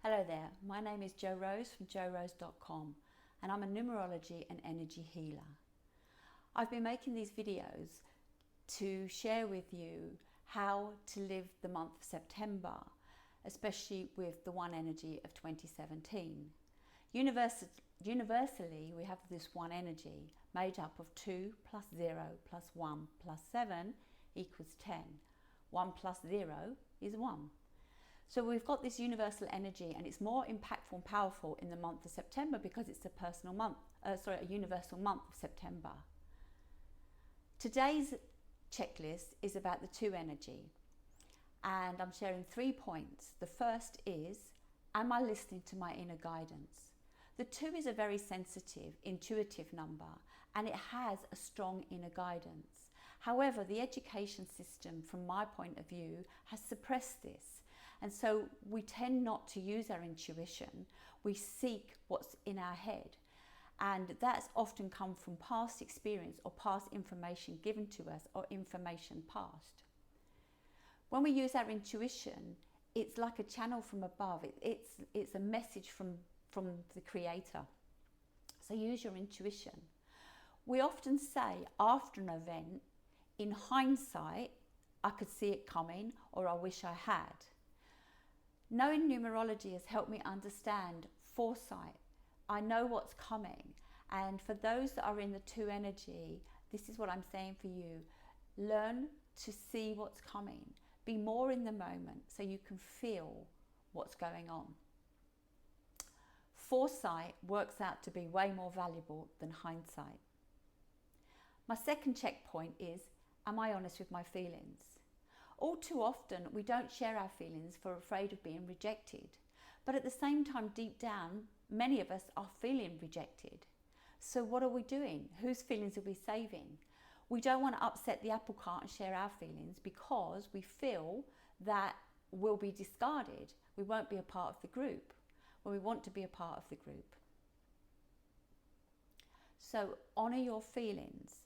Hello there, my name is Jo Rose from jorose.com and I'm a numerology and energy healer. I've been making these videos to share with you how to live the month of September, especially with the one energy of 2017. Universally, we have this one energy made up of 2 plus 0 plus 1 plus 7 equals 10. 1 plus 0 is 1. So we've got this universal energy, and it's more impactful and powerful in the month of September because it's a universal month of September. Today's checklist is about the 2 energy, and I'm sharing 3 points. The first is, am I listening to my inner guidance? The 2 is a very sensitive, intuitive number, and it has a strong inner guidance. However, the education system, from my point of view, has suppressed this. And so we tend not to use our intuition. We seek what's in our head. And that's often come from past experience or past information given to us or information past. When we use our intuition, it's like a channel from above. It's a message from the Creator. So use your intuition. We often say after an event, in hindsight, I could see it coming, or I wish I had. Knowing numerology has helped me understand foresight. I know what's coming. And for those that are in the 2 energy, this is what I'm saying for you. Learn to see what's coming. Be more in the moment so you can feel what's going on. Foresight works out to be way more valuable than hindsight. My second checkpoint is, am I honest with my feelings? All too often, we don't share our feelings for afraid of being rejected. But at the same time, deep down, many of us are feeling rejected. So what are we doing? Whose feelings are we saving? We don't want to upset the apple cart and share our feelings because we feel that we'll be discarded. We won't be a part of the group. Well, we want to be a part of the group. So honor your feelings.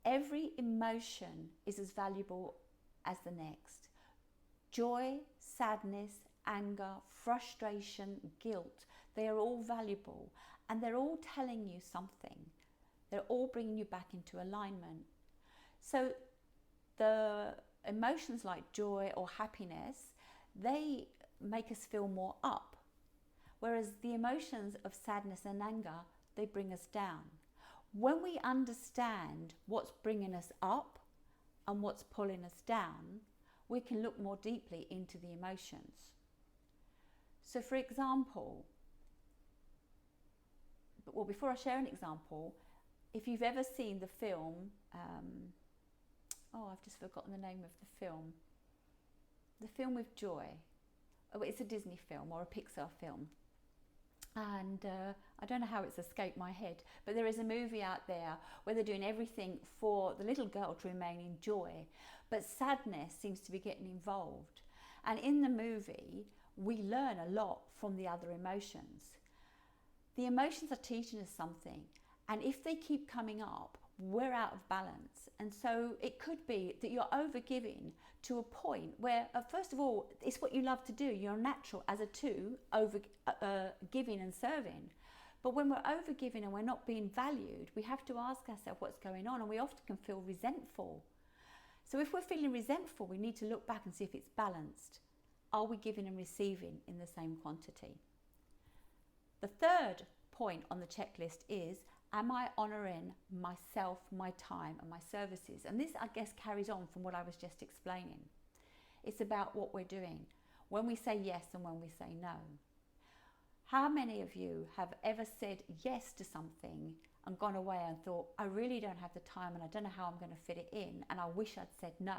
Every emotion is as valuable as the next. Joy, sadness, anger, frustration, guilt, they are all valuable, and they're all telling you something. They're all bringing you back into alignment. So the emotions like joy or happiness, they make us feel more up, whereas the emotions of sadness and anger, they bring us down. When we understand what's bringing us up and what's pulling us down, we can look more deeply into the emotions. So for example, before I share an example, if you've ever seen the film, I've just forgotten the name of the film with Joy. It's a Disney film or a Pixar film. And I don't know how it's escaped my head, but there is a movie out there where they're doing everything for the little girl to remain in joy, but sadness seems to be getting involved. And in the movie, we learn a lot from the other emotions. The emotions are teaching us something, and if they keep coming up, we're out of balance. And so it could be that you're overgiving to a point where, first of all, it's what you love to do. You're natural as a 2, giving and serving. But when we're overgiving and we're not being valued, we have to ask ourselves what's going on, and we often can feel resentful. So if we're feeling resentful, we need to look back and see if it's balanced. Are we giving and receiving in the same quantity? The third point on the checklist is, am I honouring myself, my time and my services? And this, I guess, carries on from what I was just explaining. It's about what we're doing, when we say yes and when we say no. How many of you have ever said yes to something and gone away and thought, I really don't have the time and I don't know how I'm going to fit it in, and I wish I'd said no,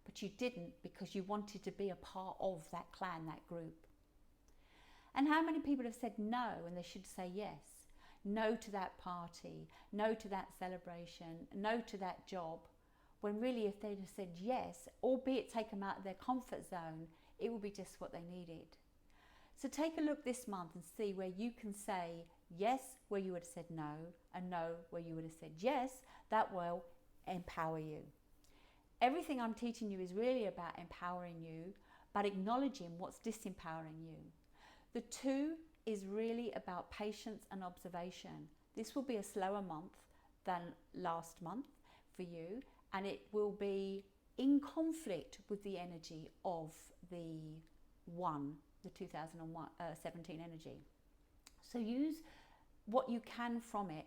but you didn't because you wanted to be a part of that clan, that group? And how many people have said no when they should say yes? No to that party, no to that celebration, no to that job, when really if they'd have said yes, albeit take them out of their comfort zone, it would be just what they needed. So take a look this month and see where you can say yes where you would have said no, and no where you would have said yes. That will empower you. Everything I'm teaching you is really about empowering you, but acknowledging what's disempowering you. The 2 is really about patience and observation. This will be a slower month than last month for you, and it will be in conflict with the energy of the 1, the 2017 energy. So use what you can from it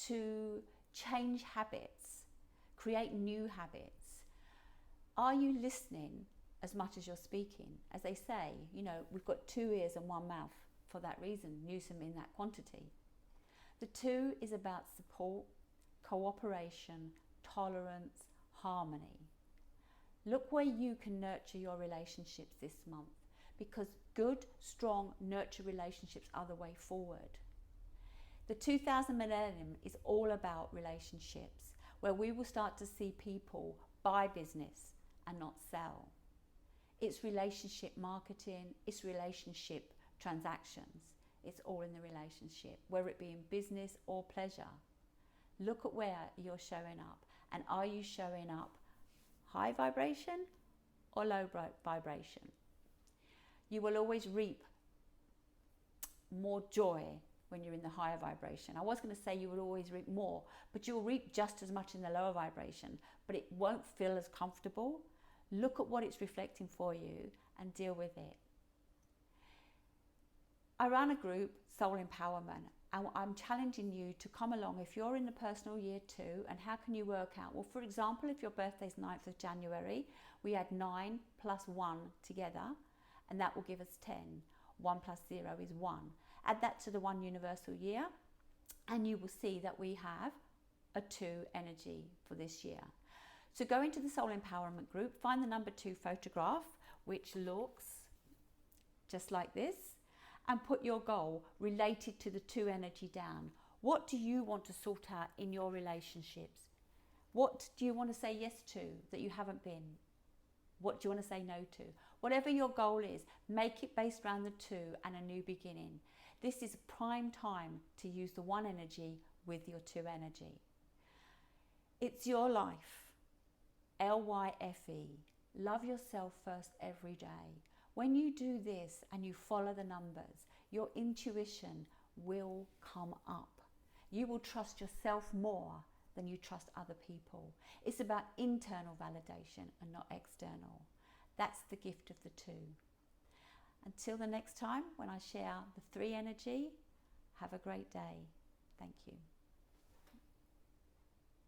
to change habits, create new habits. Are you listening as much as you're speaking? As they say, you know, we've got 2 ears and 1 mouth for that reason. Use them in that quantity. The 2 is about support, cooperation, tolerance, harmony. Look where you can nurture your relationships this month, because good, strong, nurture relationships are the way forward. The 2000 millennium is all about relationships, where we will start to see people buy business and not sell. It's relationship marketing, it's relationship transactions. It's all in the relationship, whether it be in business or pleasure. Look at where you're showing up, and are you showing up high vibration or low vibration? You will always reap more joy when you're in the higher vibration. I was going to say you will always reap more, but you'll reap just as much in the lower vibration, but it won't feel as comfortable. Look at what it's reflecting for you and deal with it. I run a group, Soul Empowerment, and I'm challenging you to come along if you're in the personal year 2. And how can you work out? Well, for example, if your birthday's 9th of January, we add 9 plus 1 together, and that will give us 10. 1 plus 0 is 1. Add that to the 1 universal year, and you will see that we have a 2 energy for this year. So go into the Soul Empowerment group, find the number 2 photograph, which looks just like this, and put your goal related to the 2 energy down. What do you want to sort out in your relationships? What do you want to say yes to that you haven't been? What do you want to say no to? Whatever your goal is, make it based around the 2 and a new beginning. This is prime time to use the 1 energy with your 2 energy. It's your life. LYFE. Love yourself first every day. When you do this and you follow the numbers, your intuition will come up. You will trust yourself more than you trust other people. It's about internal validation and not external. That's the gift of the 2. Until the next time when I share the 3 energy, have a great day. Thank you.